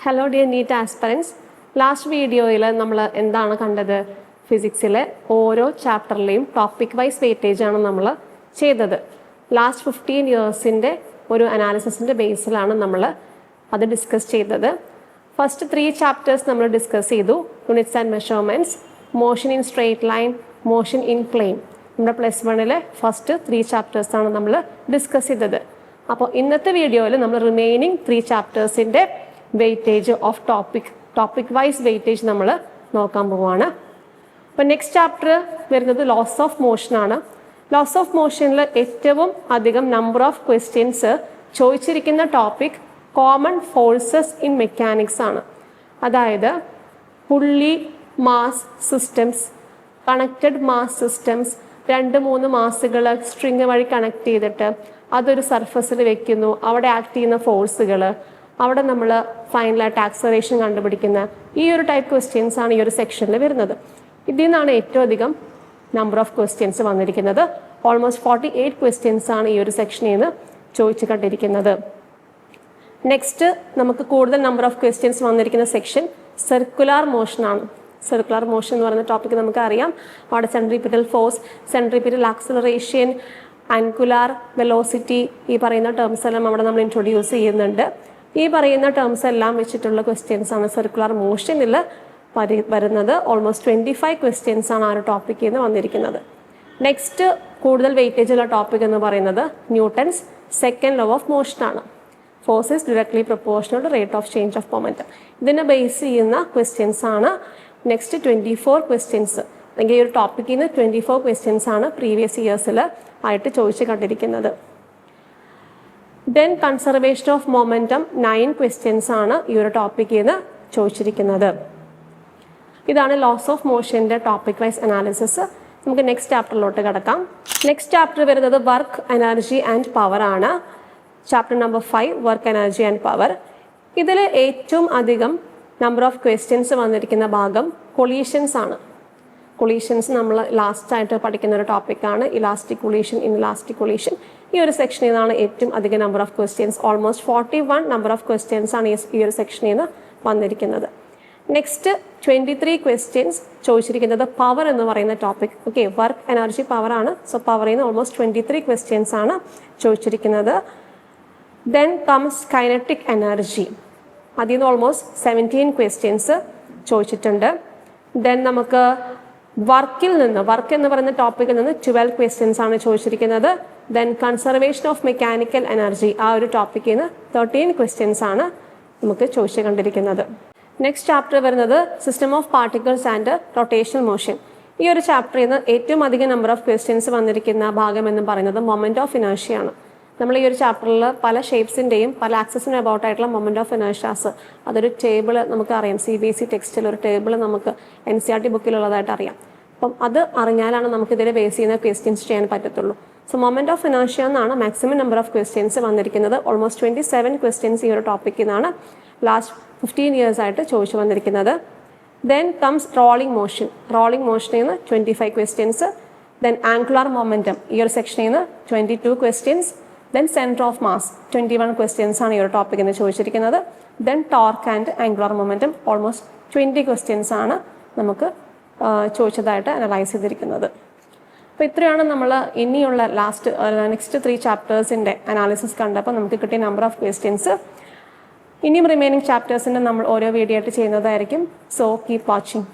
Hello dear NEET aspirants. Last വീഡിയോയിൽ നമ്മൾ എന്താണ് കണ്ടത്? ഫിസിക്സിലെ ഓരോ ചാപ്റ്ററിലെയും ടോപ്പിക് വൈസ് വെയിറ്റേജ് ആണ് നമ്മൾ ചെയ്തത്. ലാസ്റ്റ് 15 ഇയേഴ്സിൻ്റെ ഒരു അനാലിസിസിൻ്റെ ബേസിലാണ് നമ്മൾ അത് ഡിസ്കസ് ചെയ്തത്. ഫസ്റ്റ് 3 ചാപ്റ്റേഴ്സ് നമ്മൾ ഡിസ്കസ് ചെയ്തു. Units and measurements, motion in straight line, motion in plane. നമ്മുടെ +1 ഫസ്റ്റ് 3 ചാപ്റ്റേഴ്സാണ് നമ്മൾ ഡിസ്കസ് ചെയ്തത്. അപ്പോൾ ഇന്നത്തെ വീഡിയോയിൽ നമ്മൾ റിമൈനിങ് 3 ചാപ്റ്റേഴ്സിൻ്റെ weightage of topic wise weightage നമ്മൾ നോക്കാൻ പോവുകയാണ്. അപ്പോൾ നെക്സ്റ്റ് ചാപ്റ്റർ വരുന്നത് ലോസ് ഓഫ് മോഷൻ ആണ്. ലോസ് ഓഫ് മോഷനിൽ ഏറ്റവും അധികം നമ്പർ ഓഫ് ക്വസ്റ്റ്യൻസ് ചോദിച്ചിരിക്കുന്ന topic common forces in mechanics ആണ്. അതായത് pulley mass systems, connected mass systems, 2-3 മാസുകൾ സ്ട്രിങ് വഴി കണക്ട് ചെയ്തിട്ട് അതൊരു സർഫസിൽ വെക്കുന്നു, അവിടെ ആക്ട് ചെയ്യുന്ന ഫോഴ്സുകൾ, അവിടെ നമ്മൾ ഫൈനലായിട്ട് ആക്സലറേഷൻ കണ്ടുപിടിക്കുന്ന ഈ ഒരു ടൈപ്പ് ക്വസ്റ്റ്യൻസ് ആണ് ഈ ഒരു സെക്ഷനിൽ വരുന്നത്. ഇതിൽ നിന്നാണ് ഏറ്റവും അധികം നമ്പർ ഓഫ് ക്വസ്റ്റ്യൻസ് വന്നിരിക്കുന്നത്. ഓൾമോസ്റ്റ് 48 ക്വസ്റ്റ്യൻസ് ആണ് ഈ ഒരു സെക്ഷനിൽ നിന്ന് ചോദിച്ചു കണ്ടിരിക്കുന്നത്. നെക്സ്റ്റ് നമുക്ക് കൂടുതൽ നമ്പർ ഓഫ് ക്വസ്റ്റ്യൻസ് വന്നിരിക്കുന്ന സെക്ഷൻ സർക്കുലാർ മോഷൻ ആണ്. സർക്കുലാർ മോഷൻ എന്ന് പറയുന്ന ടോപ്പിക് നമുക്കറിയാം. അവിടെ centripetal force, centripetal acceleration, angular velocity, ഈ പറയുന്ന ടേംസ് എല്ലാം അവിടെ നമ്മൾ ഇൻട്രൊഡ്യൂസ് ചെയ്യുന്നുണ്ട്. ഈ പറയുന്ന ടേംസ് എല്ലാം വെച്ചിട്ടുള്ള ക്വസ്റ്റ്യൻസ് ആണ് സർക്കുലാർ മോഷനിൽ വരുന്നത്. ഓൾമോസ്റ്റ് 25 ക്വസ്റ്റ്യൻസ് ആണ് ആ ഒരു ടോപ്പിക്കിൽ നിന്ന് വന്നിരിക്കുന്നത്. നെക്സ്റ്റ് കൂടുതൽ വെയിറ്റേജ് ഉള്ള ടോപ്പിക് എന്ന് പറയുന്നത് Newton's second law of motion ആണ്. Force is directly proportional to rate of change of momentum. ഇതിനെ ബേസ് ചെയ്യുന്ന ക്വസ്റ്റ്യൻസ് ആണ് നെക്സ്റ്റ് 24 ക്വസ്റ്റ്യൻസ്. അല്ലെങ്കിൽ ഈ ഒരു ടോപ്പിക്കിൽ നിന്ന് 24 ക്വസ്റ്റ്യൻസ് ആണ് പ്രീവിയസ് ഇയേഴ്സിൽ ആയിട്ട് ചോദിച്ചു കണ്ടിരിക്കുന്നത്. Then conservation of momentum 9 questions ആണ് ഈ ഒരു ടോപ്പിക്കിൽ നിന്ന് ചോദിച്ചിരിക്കുന്നത്. ഇതാണ് ലോസ് ഓഫ് മോഷൻ്റെ ടോപ്പിക് വൈസ് അനാലിസിസ്. നമുക്ക് നെക്സ്റ്റ് ചാപ്റ്ററിലോട്ട് കിടക്കാം. നെക്സ്റ്റ് ചാപ്റ്റർ വരുന്നത് വർക്ക്, എനർജി ആൻഡ് പവർ ആണ്. Chapter number 5 work, energy and power. ഇതിൽ ഏറ്റവും അധികം നമ്പർ ഓഫ് ക്വസ്റ്റ്യൻസ് വന്നിരിക്കുന്ന ഭാഗം കൊളീഷൻസ് ആണ്. കൊളീഷൻസ് നമ്മൾ ലാസ്റ്റ് ആയിട്ട് പഠിക്കുന്ന ഒരു ടോപ്പിക്കാണ്. Elastic collision, inelastic collision. ഈ ഒരു സെക്ഷനിൽ നിന്നാണ് ഏറ്റവും അധികം number of questions. Almost 41 number of questions ആണ് ഈ ഒരു സെക്ഷനിൽ നിന്ന് വന്നിരിക്കുന്നത്. നെക്സ്റ്റ് 23 ക്വസ്റ്റ്യൻസ് ചോദിച്ചിരിക്കുന്നത് പവർ എന്ന് പറയുന്ന topic. Okay, work, energy, power ആണ്. സോ പവറിൽ നിന്ന് ഓൾമോസ്റ്റ് 23 ക്വസ്റ്റ്യൻസ് ആണ് ചോദിച്ചിരിക്കുന്നത്. Then comes kinetic energy. അതിൽ നിന്ന് ഓൾമോസ്റ്റ് 17 ക്വസ്റ്റ്യൻസ് ചോദിച്ചിട്ടുണ്ട്. ദെൻ നമുക്ക് വർക്ക് എന്ന് പറയുന്ന ടോപ്പിക്കിൽ നിന്ന് 12 ക്വസ്റ്റ്യൻസ് ആണ് ചോദിച്ചിരിക്കുന്നത്. Then conservation of mechanical energy, ആ ഒരു ടോപ്പിക്കിൽ നിന്ന് 13 ക്വസ്റ്റ്യൻസ് ആണ് നമുക്ക് ചോദിച്ചു കണ്ടിരിക്കുന്നത്. നെക്സ്റ്റ് ചാപ്റ്റർ വരുന്നത് system of particles and rotational motion. ഈ ഒരു ചാപ്റ്ററിൽ നിന്ന് ഏറ്റവും അധികം നമ്പർ ഓഫ് ക്വസ്റ്റ്യൻസ് വന്നിരിക്കുന്ന ഭാഗം എന്ന് പറയുന്നത് മൊമെന്റ് ഓഫ് ഇനേർഷ്യ ആണ്. നമ്മൾ ഈ ഒരു ചാപ്റ്ററിൽ പല ഷേപ്സിൻ്റെയും പല ആക്സസിന് അബൌട്ട് ആയിട്ടുള്ള മൊമെന്റ് ഓഫ് ഇനേർഷ്യാസ്, അതൊരു ടേബിൾ നമുക്കറിയാം. CBSE ടെക്സ്റ്റിൽ ഒരു ടേബിൾ നമുക്ക് NCERT ബുക്കിലുള്ളതായിട്ട് അറിയാം. അപ്പം അത് അറിഞ്ഞാലാണ് നമുക്കിതിനെ ബേസ് ചെയ്യുന്ന ക്വസ്റ്റ്യൻസ് ചെയ്യാൻ പറ്റത്തുള്ളൂ. സോ മൊമെന്റ് ഓഫ് ഇനേർഷ്യ എന്നാണ് മാക്സിമം നമ്പർ ഓഫ് ക്വസ്റ്റ്യൻസ് വന്നിരിക്കുന്നത്. ഓൾമോസ്റ്റ് 27 ക്വസ്റ്റ്യൻസ് ഈ ഒരു ടോപ്പിക്കിൽ നിന്നാണ് ലാസ്റ്റ് 15 ഇയേഴ്സ് ആയിട്ട് ചോദിച്ചു വന്നിരിക്കുന്നത്. Then comes rolling motion. Rolling മോഷനിൽ നിന്ന് 25 ക്വസ്റ്റ്യൻസ്. ദെൻ ആംഗുലാർ മൊമെന്റം, ഈ ഒരു സെക്ഷനിൽ നിന്ന് 22 questions. Then centre of mass, 21 questions ആണ് ഈ ഒരു ടോപ്പിക്കിൽ നിന്ന് ചോദിച്ചിരിക്കുന്നത്. Then torque and angular momentum, almost 20 questions ആണ് നമുക്ക് ചോദിച്ചതായിട്ട് അനലൈസ് ചെയ്തിരിക്കുന്നത്. അപ്പോൾ ഇത്രയാണ് നമ്മൾ ഇനിയുള്ള നെക്സ്റ്റ് 3 ചാപ്റ്റേഴ്സിൻ്റെ അനാലിസിസ് കണ്ടപ്പോൾ നമുക്ക് കിട്ടിയ നമ്പർ ഓഫ് ക്വസ്റ്റ്യൻസ്. ഇനിയും റിമൈനിങ് ചാപ്റ്റേഴ്സിൻ്റെ നമ്മൾ ഓരോ വീഡിയോ ആയിട്ട് ചെയ്യുന്നതായിരിക്കും. So keep watching.